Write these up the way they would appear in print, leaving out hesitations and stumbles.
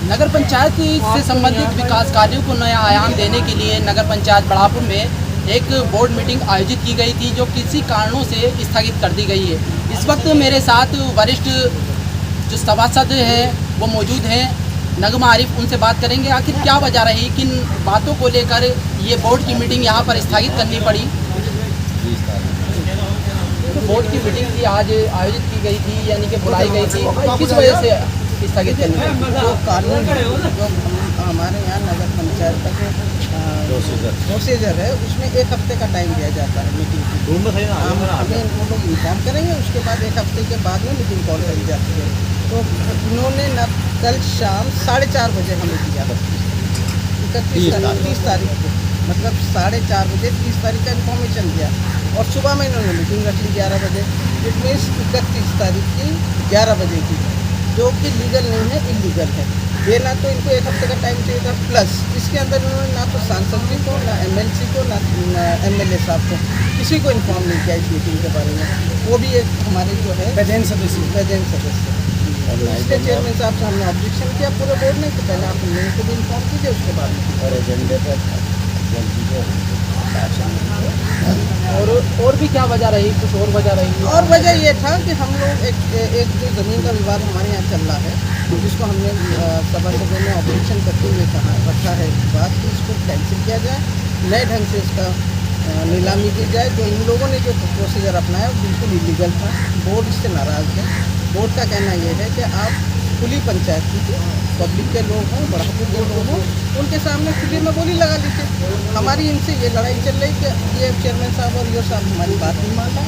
नगर पंचायत से संबंधित विकास कार्यों को नया आयाम देने के लिए नगर पंचायत बढ़ापुर में एक बोर्ड मीटिंग आयोजित की गई थी, जो किसी कारणों से स्थगित कर दी गई है। इस वक्त मेरे साथ वरिष्ठ जो सभासद हैं वो मौजूद हैं, नगमा आरिफ, उनसे बात करेंगे आखिर क्या वजह रही, किन बातों को लेकर ये बोर्ड की मीटिंग यहाँ पर स्थगित करनी पड़ी। तो बोर्ड की मीटिंग थी आज आयोजित की गई थी, यानी कि बुलाई गई थी, किस वजह से स्थगित करनी पड़ी? जो कानून जो हमारे यहाँ नगर पंचायत का प्रोसीजर है, उसमें 1 हफ्ते का टाइम दिया जाता है मीटिंग की। हम हमें वो लोग इन्फॉर्म करेंगे, उसके बाद 1 हफ्ते के बाद में मीटिंग कॉल करी जाती है। तो उन्होंने न कल शाम 4:30 बजे हमें दिया, 30 तारीख को, मतलब 4:30 बजे 30 तारीख का इन्फॉर्मेशन दिया, और सुबह में इन्होंने मीटिंग रख ली 11 बजे। इट मीन्स 31 तारीख की 11 बजे की, जो कि लीगल नहीं है, इलीगल है। ये ना तो इनको 1 हफ्ते का टाइम चाहिए था, प्लस इसके अंदर इन्होंने ना तो सांसद जी को, ना MLC को, ना MLA साहब को, किसी को इन्फॉर्म नहीं किया इस मीटिंग के बारे में। वो भी एक हमारे जो है प्रेजेंट सदस्य इसके चेयरमैन साहब से हमने ऑब्जेक्शन किया पूरे बोर्ड ने कि पहले आप मेरे को भी इन्फॉर्म कीजिए, उसके बाद में और एजेंडे पर और भी क्या वजह रही, कुछ और वजह रही? और वजह ये था कि हम लोग एक जो ज़मीन का विवाद हमारे यहाँ चल रहा है, जिसको हमने सभासदों में ऑब्जेक्शन करते हुए रखा है बात कि इसको कैंसिल किया जाए, नए ढंग से इसका नीलामी की जाए। जो इन लोगों ने जो प्रोसीजर अपनाया वो बिल्कुल इलीगल था, बोर्ड इससे नाराज़ है। बोर्ड का कहना ये है कि आप खुली पंचायत कीजिए, पब्लिक के लोग हों, बढ़ापुर के लोग हों, उनके सामने खुली में बोली लगा लीजिए। हमारी इनसे ये लड़ाई चल रही कि ये चेयरमैन साहब और ये साहब हमारी बात नहीं मान रहे।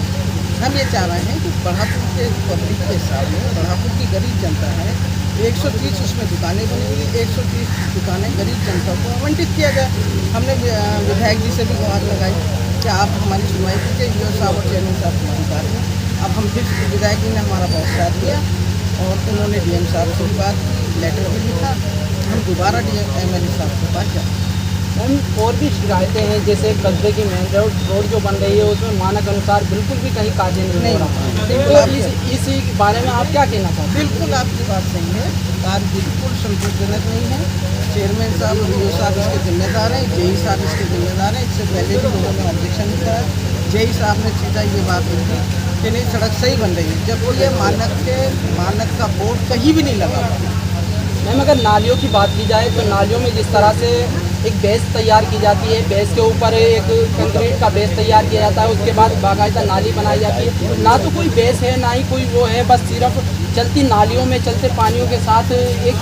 हम ये चाह रहे हैं कि बढ़ापुर के पब्लिक के सामने, बढ़ापुर की गरीब जनता है, 130 उसमें दुकानें बनी हुई, 130 दुकानें गरीब जनता को आवंटित किया जाए। हमने विधायक जी से भी गुहार लगाई कि आप हमारी सुनवाई कीजिए, ये साहब और चेयरमैन साहब हमारी बात है। अब हम फिर विधायक जी ने हमारा बहुत साथ दिया और उन्होंने DM साहब से भी बात की, लेटर भी लिखा, हम दोबारा MLA साहब के पास जाए। मैम, और भी शिकायतें हैं, जैसे कस्बे की मेन रोड जो बन रही है उसमें मानक अनुसार बिल्कुल भी कहीं कार्य नहीं हो रहा है। तो इस बारे में आप क्या कहना चाहते हैं? बिल्कुल आपकी बात सही है, कार्य बिल्कुल संतोषजनक नहीं है। चेयरमैन साहब और DO साहब इसके जिम्मेदार हैं, JE साहब इसके जिम्मेदार हैं। इससे पहले भी लोगों ने ऑब्जेक्शन किया है, JE साहब ने सीधा ये बात लिखी कि नहीं, सड़क सही बन रही है, जब ये मानक का बोर्ड कहीं भी नहीं लगा हुआ। मैम, अगर नालियों की बात की जाए तो नालियों में जिस तरह से एक बेस तैयार की जाती है, बेस के ऊपर एक कंक्रीट का बेस तैयार किया जाता है, उसके बाद बाकायदा नाली बनाई जाती है, ना तो कोई बेस है ना ही कोई वो है, बस सिर्फ चलती नालियों में चलते पानियों के साथ एक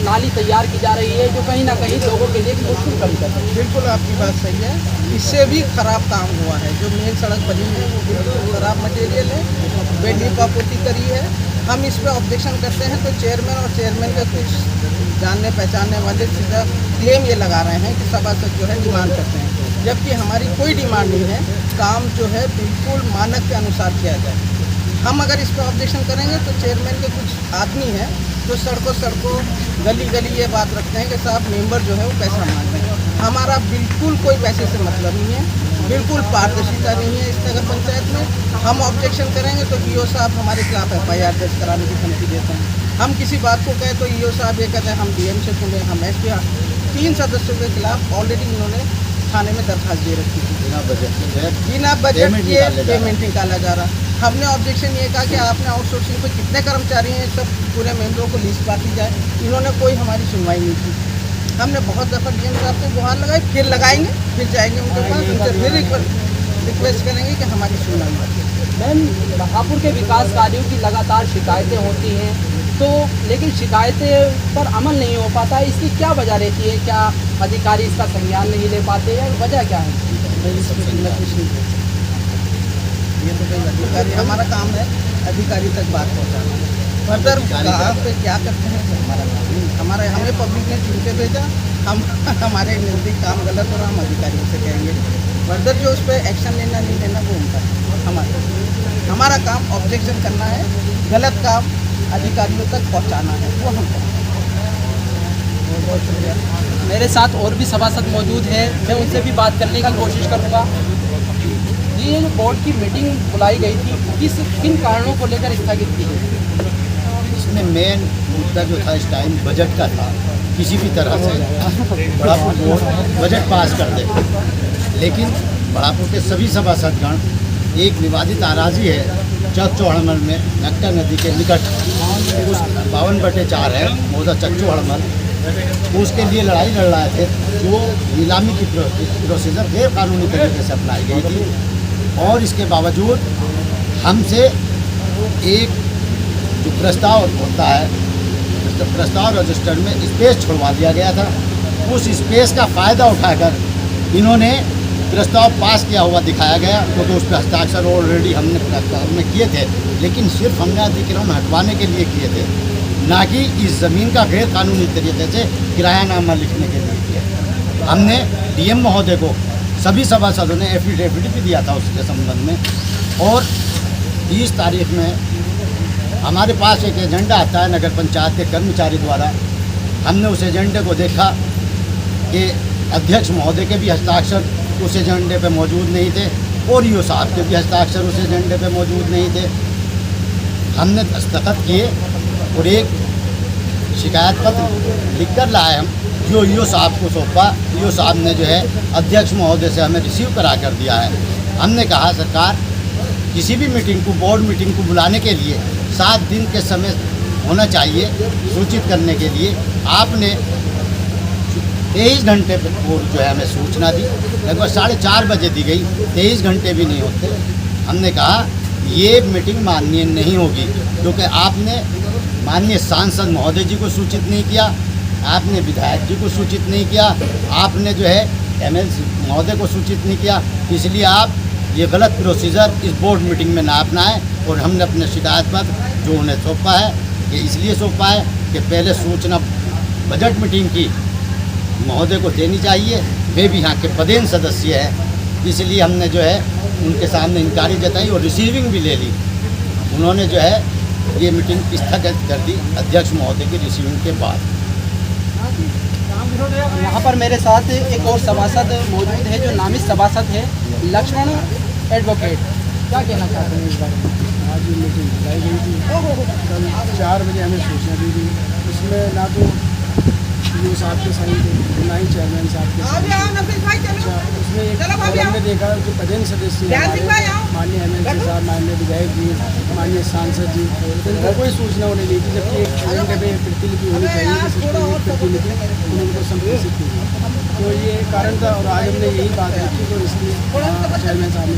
नाली तैयार की जा रही है, जो कहीं ना कहीं लोगों के लिए मुश्किल कम कर रही है। बिल्कुल आपकी बात सही है, इससे भी ख़राब काम हुआ है। जो मेन सड़क बनी है वो बिल्कुल ख़राब मटेरियल है, बेलिपापोती करी है। हम इस पर ऑब्जेक्शन करते हैं तो चेयरमैन के कुछ जानने पहचानने वाले सीधा क्लेम ये लगा रहे हैं कि सभासद जो है डिमांड करते हैं, जबकि हमारी कोई डिमांड नहीं है। काम जो है बिल्कुल मानक के अनुसार किया जाए। हम अगर इस पर ऑब्जेक्शन करेंगे तो चेयरमैन के कुछ आदमी हैं जो सड़कों गली ये बात रखते हैं कि साहब मेंबर जो है वो पैसा मांग रहे हैं। हमारा बिल्कुल कोई पैसे से मतलब नहीं है, बिल्कुल पारदर्शिता नहीं है इस नगर पंचायत में। हम ऑब्जेक्शन करेंगे तो EO साहब हमारे खिलाफ FIR दर्ज कराने की धमकी देते हैं। हम किसी बात को कहें तो EO साहब ये कहते हैं हम DM से सुने, हम SP। 3 सदस्यों के खिलाफ ऑलरेडी इन्होंने थाने में दरखास्त दे रखी थी। बिना बजट के पेमेंट निकाला जा रहा। हमने ऑब्जेक्शन ये कहा कि आपने आउटसोर्सिंग पे कितने कर्मचारी हैं, सब पूरे मेंबरों को लिस्ट बांटी जाए। इन्होंने कोई हमारी सुनवाई नहीं की। हमने बहुत दफ़ा DM साहब को गुहार लगाई, फिर लगाएंगे, फिर जाएंगे उनके पास, उनसे फिर रिक्वेस्ट करेंगे कि हमारी सुनवाई करें। मैम, बढ़ापुर के विकास कार्यों की लगातार शिकायतें होती हैं, तो लेकिन शिकायतें पर अमल नहीं हो पाता है, इसकी क्या वजह रहती है? क्या अधिकारी इसका संज्ञान नहीं ले पाते या वजह क्या है? ये तो कोई अधिकारी, हमारा काम है अधिकारी तक बात पहुँचाना। फर्दर कहाँ पे क्या करते हैं तो हमारा काम नहीं। हमारे हमें पब्लिक ने चुन के भेजा, हम हमारे नज़दीक काम गलत हो रहा, हम अधिकारियों से कहेंगे। फर्दर जो उस पर एक्शन लेना नहीं लेना वो उनका, हमारा काम ऑब्जेक्शन करना है, गलत काम अधिकारियों तक पहुंचाना है, वो हम करें। बहुत शुक्रिया। मेरे साथ और भी सभासद मौजूद हैं, मैं उनसे भी बात करने का कोशिश करूँगा। जी, ये जो बोर्ड की मीटिंग बुलाई गई थी, किन कारणों को लेकर स्थगित की गई? इसमें मेन मुद्दा जो था इस टाइम बजट का था। किसी भी तरह से बड़ापुर बोर्ड बजट पास कर दे, लेकिन बड़ापुर के सभी सभासदगण एक विवादित आराजी है चक चौहड़मल में नक्टा नदी के निकट, उस 52/4 है मौजा चक चौहड़मल, उसके लिए लड़ाई लड़ रहे थे। जो नीलामी की प्रोसीजर गैर कानूनी तरीके से अपनाई गई थी, और इसके बावजूद हमसे एक जो प्रस्ताव होता है, प्रस्ताव रजिस्टर में स्पेस छुड़वा दिया गया था। उस स्पेस का फ़ायदा उठाकर इन्होंने प्रस्ताव पास किया हुआ दिखाया गया, क्योंकि उस पर हस्ताक्षर ऑलरेडी हमने प्रस्ताव में किए थे, लेकिन सिर्फ हमने अधिग्रहण हटवाने के लिए किए थे, ना कि इस ज़मीन का गैर कानूनी तरीके से किरायानामा लिखने के लिए किया। हमने डीएम महोदय को सभी सभासदों ने एफिडेविट भी दिया था उसके संबंध में। और 30 तारीख में हमारे पास एक एजेंडा आता है नगर पंचायत के कर्मचारी द्वारा। हमने उस एजेंडे को देखा कि अध्यक्ष महोदय के भी हस्ताक्षर उस एजेंडे पे मौजूद नहीं थे, और ईओ साहब के भी हस्ताक्षर उस एजेंडे पे मौजूद नहीं थे। हमने दस्तखत किए और एक शिकायत पत्र लिख कर लाए हम, जो ईओ साहब को सौंपा। ईओ साहब ने जो है अध्यक्ष महोदय से हमें रिसीव करा कर दिया है। हमने कहा सरकार किसी भी मीटिंग को, बोर्ड मीटिंग को बुलाने के लिए 7 दिन के समय होना चाहिए सूचित करने के लिए। आपने 23 घंटे पूर्व जो है हमें सूचना दी, लगभग 4:30 बजे दी गई, 23 घंटे भी नहीं होते। हमने कहा ये मीटिंग माननीय नहीं होगी, क्योंकि आपने माननीय सांसद महोदय जी को सूचित नहीं किया, आपने विधायक जी को सूचित नहीं किया, आपने जो है एमएलसी महोदय को सूचित नहीं किया। इसलिए आप ये गलत प्रोसीजर इस बोर्ड मीटिंग में ना अपनाएं। और हमने अपने शिकायत पत्र जो उन्हें सौंपा है, ये इसलिए सौंपा है कि पहले सूचना बजट मीटिंग की महोदय को देनी चाहिए, वे भी यहाँ के पदेन सदस्य हैं। इसलिए हमने जो है उनके सामने इंकारी जताई और रिसीविंग भी ले ली। उन्होंने जो है ये मीटिंग स्थगित कर दी अध्यक्ष महोदय की रिसीविंग के बाद। यहाँ पर मेरे साथ एक और सभासद मौजूद है, जो नामित सभासद है, लक्ष्मण एडवोकेट। क्या कहना चाहते हैं इस बारे में? आज ये मीटिंग बुलाई गई थी, कल 4 बजे हमें सूचना दी गई। उसमें ना तो ईओ साहब के साइन थे, ना ही चेयरमैन साहब के साइन थे। अच्छा, उसमें एक और हमने देखा जो पदेन सदस्य हैं, माननीय एमएलसी साहब, माननीय विधायक जी, माननीय सांसद जी, उनको कोई सूचना उन्हें नहीं थी। जबकि एक एजेंडे पे प्रतिलिपि होनी चाहिए, जिस पर एक प्रतिलिपि उनको संप्रेषित की। तो ये कारण था, और आज हमने यही बात रखी, तो इसलिए चेयरमैन साहब ने